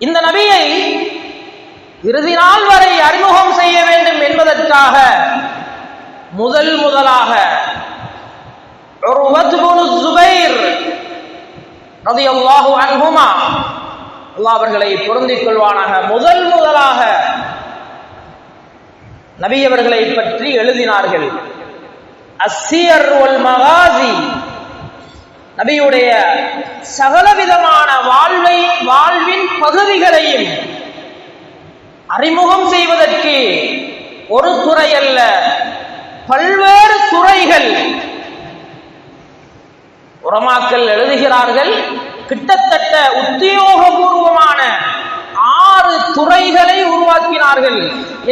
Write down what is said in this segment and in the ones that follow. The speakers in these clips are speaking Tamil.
இந்த நபியை இறுதி நாள் வரை அறிமுகம் செய்ய வேண்டும் என்பதற்காக முதலாக உர்வத் இப்னு ஸுபைர் ரலியல்லாஹு அன்ஹுமா, அல்லாஹ் அவர்களை பொருந்திக் கொள்வானாக, முதலாக நபி அவர்களை பற்றி எழுதினார்கள். அஸ்ஸியர் வல் மகாசி, நபியுடைய சகலவிதமான வாழ்வின் பகுதிகளையும் அறிமுகம் செய்வதற்கு ஒரு துறை அல்ல, பல்வேறு துறைகள். உலமாக்கள் எழுதுகிறார்கள், கிட்டத்தட்ட உத்தியோகபூர்வமான 6 துறைகளை உருவாக்கினார்கள்.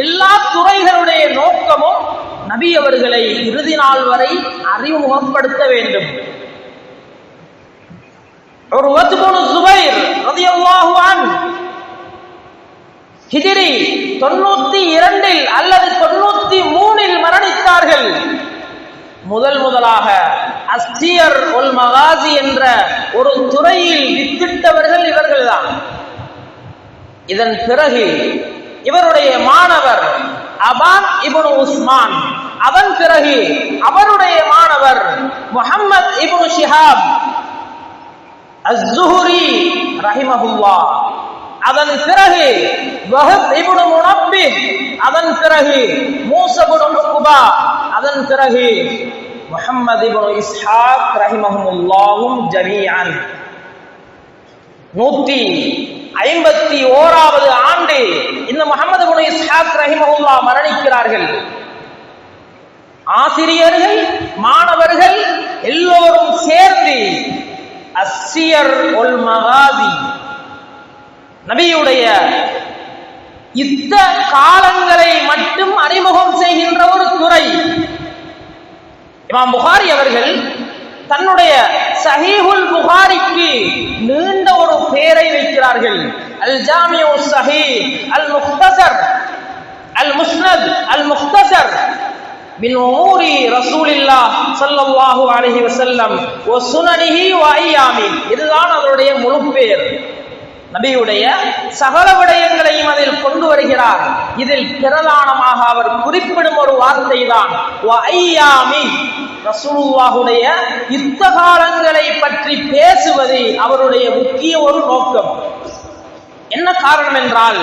எல்லா துறைகளுடைய நோக்கமும் நபி அவர்களை இறுதி நாள் வரை அறிமுகப்படுத்த வேண்டும். உர்வத் இப்னு ஸுபைர் ரலியல்லாஹு அன்ஹு ஹிஜ்ரி 92 அல்லது 93 மரணித்தார்கள். முதலாக அஸ்ஸியர் வல் மகாசி என்ற ஒரு துறையில் வித்திட்டவர்கள் இவர்கள்தான். இதன் பிறகு இவருடைய மாணவர் அபான் இப்னு உஸ்மான், அதன் பிறகு அவருடைய மாணவர் முஹம்மத் இப்னு ஷிஹாப் அஸ்-ஸுஹ்ரி ரஹிமஹுல்லாஹ், அதன் பிறகு வஹப் இப்னு முனப்பிஹ், அதன் பிறகு மூஸா இப்னு உக்பா, அதன் பிறகு முஹம்மது இப்னு இஸ்ஹாக் ரஹிமஹுல்லாஹும் ஜமீஅன். 151வது ஆண்டு இந்த முஹம்மது இப்னு இஸ்ஹாக் ரஹிமஹுல்லாஹ் மரணிக்கிறார்கள். ஆசிரியர்கள், மாணவர்கள் எல்லோரும் சேர்ந்து அஸ்ஸியர் வல் மகாசி, நபியுடைய யுத்த காலங்களை மட்டும் அறிமுகம் செய்கின்ற ஒரு துறை. இமாம் புகாரி அவர்கள் தன்னுடைய சஹீஹுல் புகாரிக்கு நீண்ட ஒரு பெயரை வைக்கிறார்கள். அல் ஜாமிஉ ஸஹீஹ், அல் முக்தஸர், அல் முஸ்னத், அல் முக்தஸர் மின் உமூரி ரசூலில்லாஹ் ஸல்லல்லாஹு அலைஹி வஸல்லம் வ சுனனிஹி வ அய்யாமி. இதுதான் அவருடைய முழு பெயர். நபியுடைய சகல விடயங்களையும் அதில் கொண்டு வருகிறார். இதில் பிரதானமாக அவர் குறிப்பிடும் ஒரு வார்த்தை தான் வ அய்யாமி. ரசூலுல்லாஹுடைய யுத்த காலங்களை பற்றி பேசுவது அவருடைய முக்கிய ஒரு நோக்கம். என்ன காரணம் என்றால்,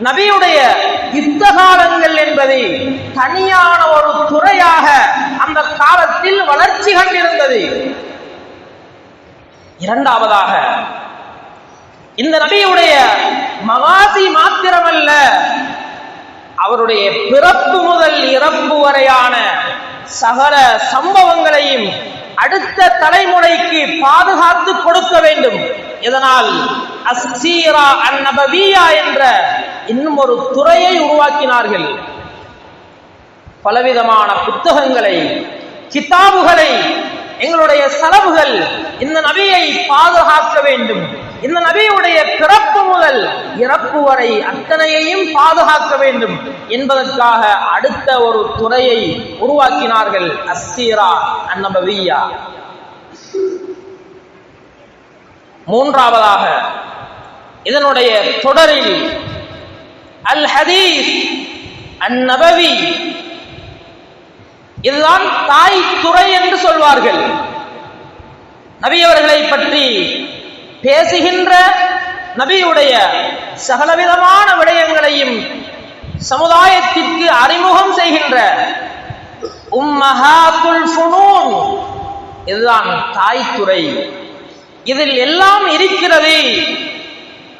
நபியுடைய யுத்த காலங்கள் என்பது தனியான ஒரு துறையாக அந்த காலத்தில் வளர்ச்சி கண்டிருந்தது. இரண்டாவதாக, இந்த நபியுடைய மகாசி மாத்திரமல்ல, அவருடைய பிறப்பு முதல் இறப்பு வரையான சகல சம்பவங்களையும் அடுத்த தலைமுறைக்கு பாதுகாத்து கொடுக்க வேண்டும். இதனால் அஸ்ஸீரா அன்-நபவிய்யா என்ற இன்னும் ஒரு துறையை உருவாக்கினார்கள். பலவிதமான புத்தகங்களை, கிதாபுகளை எங்களுடைய சலவுகள் இந்த நபியை பாதுகாக்க வேண்டும். இந்த நபியுடைய பிறப்பு முதல் இறப்பு வரை அத்தனையையும் பாதுகாக்க வேண்டும் என்பதற்காக அடுத்த ஒரு துறையை உருவாக்கினார்கள், அஸ்ஸீரா அன்-நபவிய்யா. மூன்றாவதாக, இதனுடைய தொடரில் அல் ஹதீஸ் அன்-நபவி, இதுதான் தாய் துறை என்று சொல்வார்கள். நபி அவர்களை பற்றி பேசுகின்ற, நபியுடைய சகலவிதமான விடயங்களையும் சமுதாயத்திற்கு அறிமுகம் செய்கின்ற உம்மஹாத்துல் ஃபுனூன், இதுதான் தாய் துறை. இதில் எல்லாம் இருக்கிறது.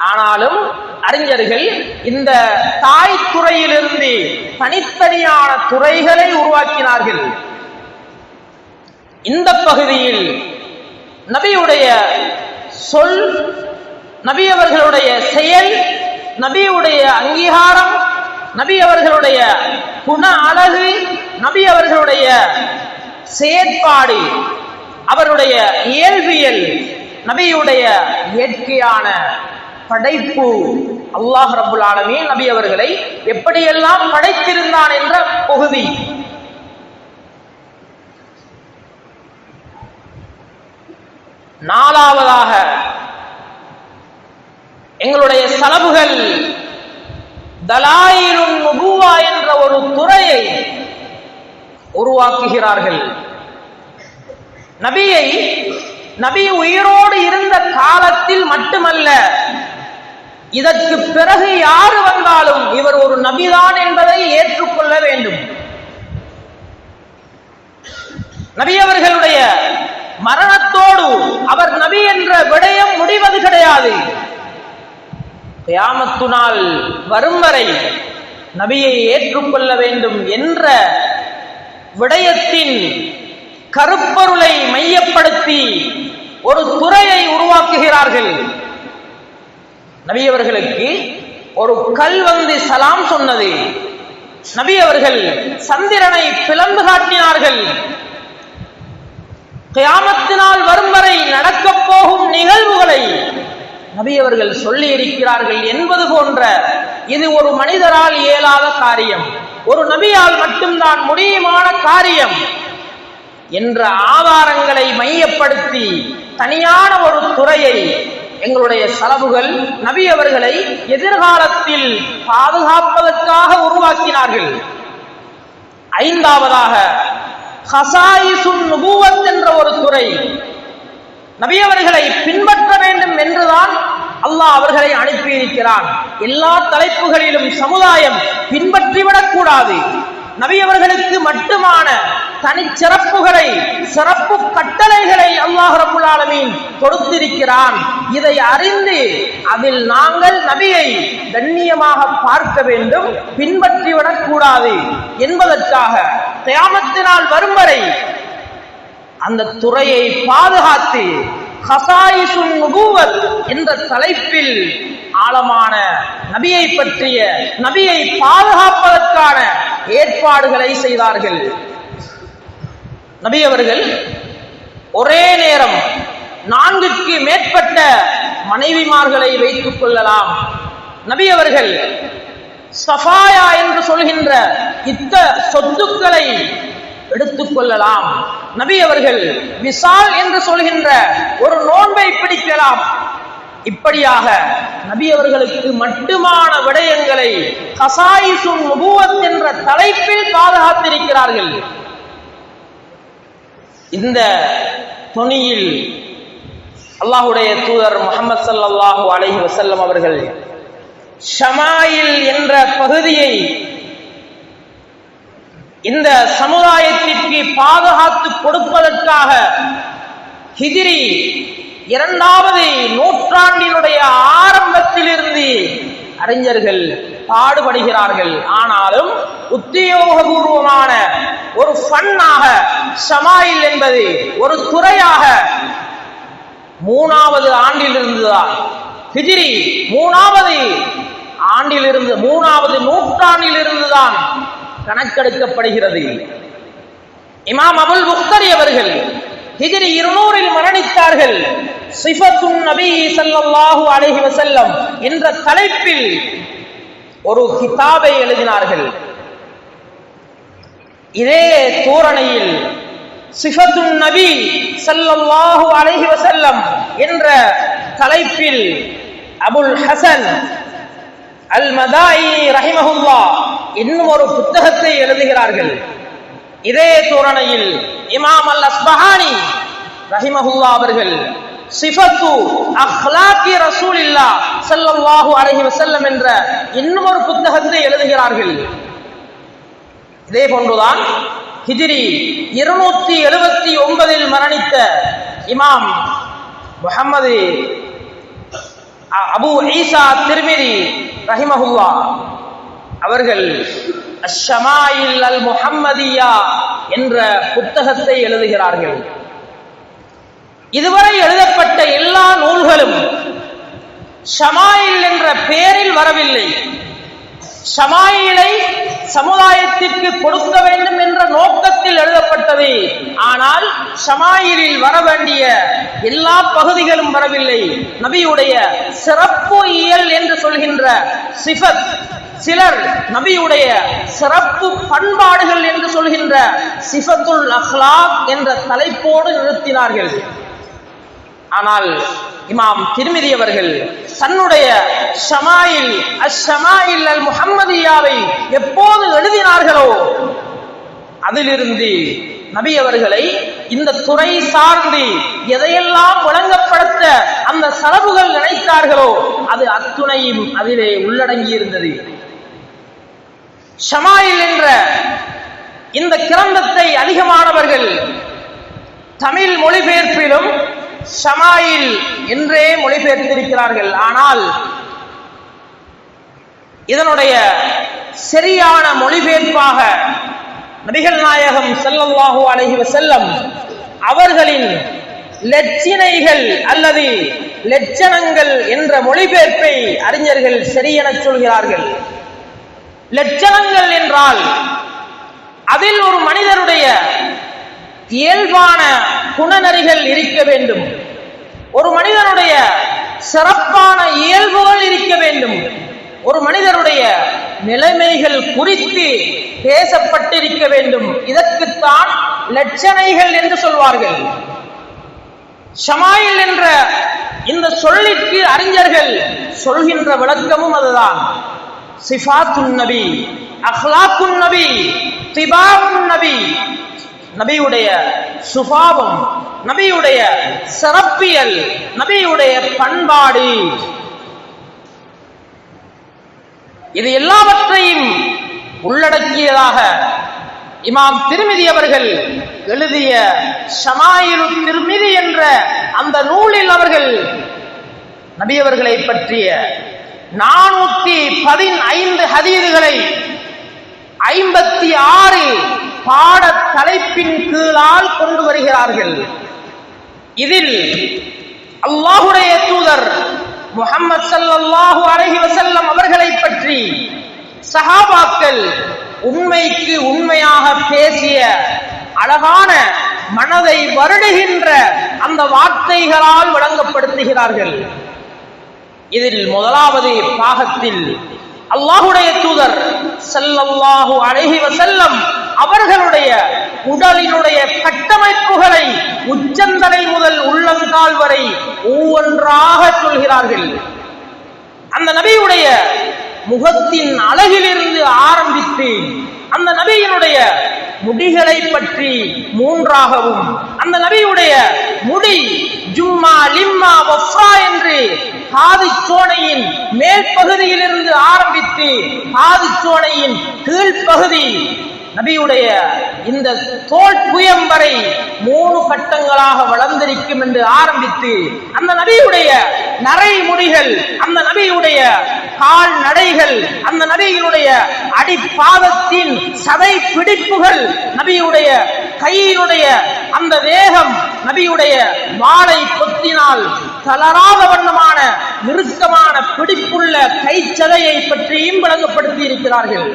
ஆனாலும் அறிஞர்கள் இந்த தாய் துறையிலிருந்து தனித்தனியான துறைகளை உருவாக்கினார்கள். இந்த பகுதியில் நபியுடைய சொல், நபி அவர்களுடைய செயல், நபியுடைய அங்கீகாரம், நபி அவர்களுடைய குண அழகு, நபி அவர்களுடைய செயற்பாடு, அவருடைய இயல்பியல், நபியுடைய இயற்கையான படைப்பு, அல்லாஹ் ரப்புல் ஆலமீன் நபி அவர்களை எப்படியெல்லாம் படைத்திருந்தான் என்ற பகுதி. நாலாவதாக எங்களுடைய சலபுகள் தலாயிலுன் நுபுவா என்ற ஒரு துறையை உருவாக்குகிறார்கள். நபி உயிரோடு இருந்த காலத்தில் மட்டுமல்ல, இதற்கு பிறகு யாரு வந்தாலும் இவர் ஒரு நபிதான் என்பதை ஏற்றுக்கொள்ள வேண்டும். நபி அவர்களுடைய மரணத்தோடு அவர் நபி என்ற விடயம் முடிவது கிடையாது. கியாமத்து நாள் வரும் வரை நபியை ஏற்றுக்கொள்ள வேண்டும் என்ற விடயத்தின் கருப்பொருளை மையப்படுத்தி ஒரு துறையை உருவாக்குகிறார்கள். நபி அவர்களுக்கு ஒரு கல் வந்து சலாம் சொன்னது. நபி அவர்கள் சந்திரனை பிளந்து காட்டினார்கள். கியாமத்தினால் வரும் வரை நடக்கப் போகும் நிகழ்வுகளை நபி அவர்கள் சொல்லி இருக்கிறார்கள் என்பது போன்ற இது ஒரு மனிதரால் இயலாத காரியம், ஒரு நபியால் மட்டும்தான் முடியுமான காரியம் என்ற ஆதாரங்களை மையப்படுத்தி தனியான ஒரு துறையை எங்களுடைய சலபுகள் நபி அவர்களை எதிர்காலத்தில் பாதுகாப்பதற்காக உருவாக்கினார்கள். ஐந்தாவதாக ஹசாயிசுன் நுபுவத் என்ற ஒரு துறை. நபி அவர்களை பின்பற்ற வேண்டும் என்றுதான் அல்லாஹ் அவர்களை அனுப்பியிருக்கிறான். எல்லா தலைப்புகளிலும் சமுதாயம் பின்பற்றிவிடக் கூடாது. நபி அவர்களுக்கு மட்டுமான தனிச்சிறப்புகளை, சிறப்பு கட்டளைகளை அல்லாஹ் ரப்புல் ஆலமீன் கொடுத்திருக்கிறான். இதை அறிந்து அதில் நாங்கள் நபியை கண்ணியமாக பார்க்க வேண்டும், பின்பற்றிவிடக் கூடாது என்பதற்காக கியாமத்தினால் வரும் வரை அந்த துறையை பாதுகாத்து ஹசாயிசுன் நுபுவத் என்ற தலைப்பில் ஆழமான நபியை பற்றிய, நபியை பாதுகாப்பதற்கான ஏற்பாடுகளை செய்தார்கள். நபி அவர்கள் ஒரே நேரம் 4க்கு மேற்பட்ட மனைவிமார்களை வைத்துக் கொள்ளலாம். நபி அவர்கள் சஃபாயா என்று சொல்கின்ற சொத்துக்களை எடுத்துக் கொள்ளலாம். நபி அவர்கள் விசால் என்று சொல்கின்ற ஒரு நோன்பை பிடிக்கலாம். இப்படியாக நபி அவர்களுக்கு மட்டுமான விடயங்களை ஹசாயிசுன் நுபுவத் என்ற தலைப்பில் பாதுகாத்திருக்கிறார்கள். இந்த தொனியில் அல்லாஹ்வுடைய தூதர் முஹம்மது ஸல்லல்லாஹு அலைஹி வஸல்லம் அவர்கள் ஷமாயில் என்ற பகுதியை இந்த சமுதாயத்திற்கு பாதுகாத்து கொடுப்பதற்காக ஹிஜ்ரி 2வது நூற்றாண்டினுடைய ஆரம்பத்திலிருந்து அறிஞர்கள் பாடுபடுகிறார்கள். ஆனாலும் உத்தியோகபூர்வமான ஒரு ஃபன்னாக ஷமாயில் என்பது ஒரு துறையாக 3வது ஆண்டிலிருந்துதான், ஹிஜ்ரி 3வது ஆண்டிலிருந்து 3வது நூற்றாண்டிலிருந்துதான் கணக்கெடுக்கப்படுகிறது. இமாம் அபுல் புக்தரி அவர்கள் ஹிஜ்ரி 200 மரணித்தார்கள். சிஃபத்துன் நபி ஸல்லல்லாஹு அலைஹி வஸல்லம் என்ற தலைப்பில் ஒரு கிதாபை எழுதினார்கள். இதே தோரணையில் சிஃபத்துன் நபி ஸல்லல்லாஹு அலைஹி வஸல்லம் என்ற தலைப்பில் அபுல் ஹசன் அல் மதாயி ரஹிமஹுல்லாஹ் இன்னும் ஒரு புத்தகத்தை எழுதுகிறார்கள். இதே தோரணையில் இமாம் அல் அஸ்பஹானி ரஹிமஹுல்லாஹ் அவர்கள் சிஃபத்து அக்லாகி ரசூலில்லாஹ் ஸல்லல்லாஹு அலைஹி வஸல்லம் என்ற இன்னும் ஒரு புத்தகத்தை எழுதுகிறார்கள். இதே போன்றுதான் ஹிஜ்ரி 279 மரணித்த இமாம் முஹம்மது அபு ஈசா திர்மிதி ரஹிமஹுல்லாஹ் அவர்கள் அஷமாயில் அல் முஹம்மதியா என்ற புத்தகத்தை எழுதுகிறார்கள். இதுவரை எழுதப்பட்ட எல்லா நூல்களும் ஷமாயில் என்ற பெயரில் வரவில்லை. ஷமாயிலை சமுதாயத்திற்கு கொடுக்க வேண்டும் என்ற நோக்கத்தில் எழுதப்பட்டது. ஆனால் ஷமாயிலில் வர வேண்டிய எல்லா பகுதிகளும் வரவில்லை. நபியுடைய சிறப்பு இயல் என்று சொல்கின்ற சிஃபத், சிலர் நபியுடைய சிறப்பு பண்பாடுகள் என்று சொல்கின்ற சிஃபத்துல் அக்லாக் என்ற தலைப்போடு நிறுத்தினார்கள். ஆனால் இமாம் திர்மிதி அவர்கள் தன்னுடைய ஷமாயில் அஷமாயில் அல் முஹம்மதியாவை எப்போது எழுதினார்களோ அதிலிருந்து நபி அவர்களை இந்த துறை சார்ந்து எதையெல்லாம் வழங்கப்படுத்த அந்த சலபுகள் நினைத்தார்களோ அது அத்துணையும் அதிலே உள்ளடங்கி இருந்தது. ஷமாயில் என்ற இந்த கிரந்தத்தை அதிகமானவர்கள் தமிழ் மொழிபெயர்ப்பிலும் ஷமாயில் என்றே மொழிபெயர்த்திருக்கிறார்கள். ஆனால் இதனுடைய சரியான மொழிபெயர்ப்பாக நபிகள் நாயகம் ஸல்லல்லாஹு அலைஹி வஸல்லம் அவர்களின் லட்சணைகள் அல்லது லட்சணங்கள் என்ற மொழிபெயர்ப்பை அறிஞர்கள் சரியென சொல்கிறார்கள். லட்சணங்கள் என்றால் அதில் ஒரு மனிதருடைய இயல்பான குணநெறிகள் இருக்க வேண்டும், ஒரு மனிதனுடைய சிறப்பான இயல்புகள் இருக்க வேண்டும், ஒரு மனிதருடைய நிலைமைகள் குறித்து பேசப்பட்டிருக்க வேண்டும். இதற்குத்தான் லட்சணைகள் என்று சொல்வார்கள். ஷமாயில் என்ற இந்த சொல்லிற்கு அறிஞர்கள் சொல்கின்ற விளக்கமும் அதுதான். சிஃபாத்துன் நபி, அஹ்லாக்குன் நபி, திபாஉன் நபி, நபியுடைய சுபாவம், நபியுடைய சிறப்பியல், நபியுடைய பண்பாடு, இது எல்லாவற்றையும் உள்ளடக்கியதாக இமாம் திர்மிதி அவர்கள் எழுதிய ஷமாயிலு திர்மிதி என்ற அந்த நூலில் அவர்கள் நபி அவர்களை பற்றிய 415 ஹதீதுகளை 56 பாட தலைப்பின் கீழால் கொண்டு வருகிறார்கள். இதில் அல்லாஹ்வுடைய தூதர் முஹம்மது ஸல்லல்லாஹு அலைஹி வஸல்லம் அவர்களை பற்றி சஹாபாக்கள் உண்மைக்கு உண்மையாக பேசிய அழகான மனதை வருடுகின்ற அந்த வார்த்தைகளால் வழங்கப்படுத்துகிறார்கள். இதில் முதலாவது பாகத்தில் அல்லாஹ்வுடைய தூதர் ஸல்லல்லாஹு அலைஹி வஸல்லம் அவர்களுடைய உடலினுடைய கட்டமைப்புகளை உச்சந்தலை முதல் உள்ளங்கால் வரை ஒவ்வொன்றாக சொல்கிறார்கள். அந்த நபியுடைய முகத்தின் அழகிலிருந்து ஆரம்பித்து அந்த நபியினுடைய முடிகளை பற்றி மூன்றாகவும், அந்த நபியுடைய முடி ஜும்மா லிம்மா வஃபா என்று காதுச்சோனையின் மேல் பகுதியிலிருந்து ஆரம்பித்து காதுச்சோனையின் கீழ்ப்பகுதி நபியுடைய இந்த தோல் புயம் வரை 3 கட்டங்களாக வளர்ந்திருக்கும் என்று ஆரம்பித்து அந்த நபியுடைய நரைமுடிகள், அந்த நபியுடைய கால் நடைகள், அந்த நபியினுடைய அடிப்பாதத்தின் சதை பிடிப்புகள், நபியுடைய கையினுடைய அந்த வேகம், நபியுடைய வாளை கொத்தினால் தளராத வண்ணமான இறுக்கமான பிடிப்புள்ள கைச்சதையை பற்றியும் வழங்கப்படுத்தி இருக்கிறார்கள்.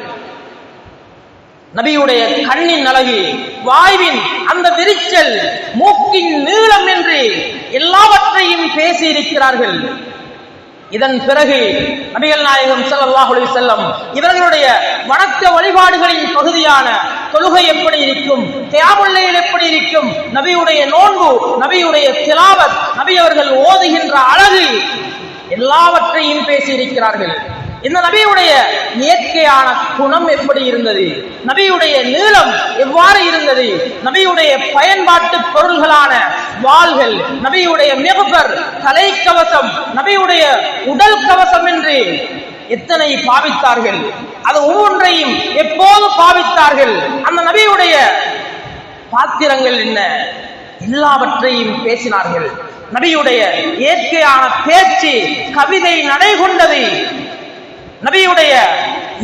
நபியுடைய கண்ணின் அழகு, வாய்வின் அந்த விரிச்சல், மூக்கின் நீளம் என்று எல்லாவற்றையும் பேசி இருக்கிறார்கள். இதன் பிறகு நபிகள் நாயகம் ஸல்லல்லாஹு அலைஹி வஸல்லம் இவர்களுடைய வணக்க வழிபாடுகளின் பகுதியான தொழுகை எப்படி இருக்கும், கியாமுல் லைல் எப்படி இருக்கும், நபியுடைய நோன்பு, நபியுடைய திலாவத், நபி அவர்கள் ஓதுகின்ற அழகு, எல்லாவற்றையும் பேசி இருக்கிறார்கள். இந்த நபியுடைய இயற்கையான குணம் எப்படி இருந்தது, நபியுடைய நீளம் எவ்வாறு இருந்தது, நபியுடைய பயன்பாட்டு பொருள்களான வாள்கள், நபியுடைய மிக்பர் தலைக்கவசம், நபியுடைய உடல் கவசம் என்று எத்தனை பாவித்தார்கள், அது ஒவ்வொன்றையும் எப்போது பாவித்தார்கள், அந்த நபியுடைய பாத்திரங்கள் என்ன, எல்லாவற்றையும் பேசினார்கள். நபியுடைய இயற்கையான பேச்சு கவிதை நடை கொண்டது. நபியுடைய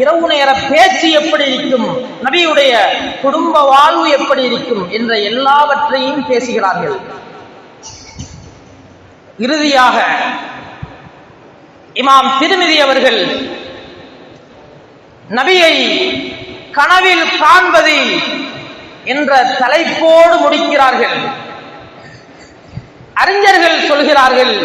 இரவு நேர பேச்சு எப்படி இருக்கும், நபியுடைய குடும்ப வாழ்வு எப்படி இருக்கும் என்ற எல்லாவற்றையும் பேசுகிறார்கள். இறுதியாக இமாம் திர்மிதி அவர்கள் நபியை கனவில் காண்பது என்ற தலைப்போடு முடிக்கிறார்கள். அறிஞர்கள் சொல்கிறார்கள்,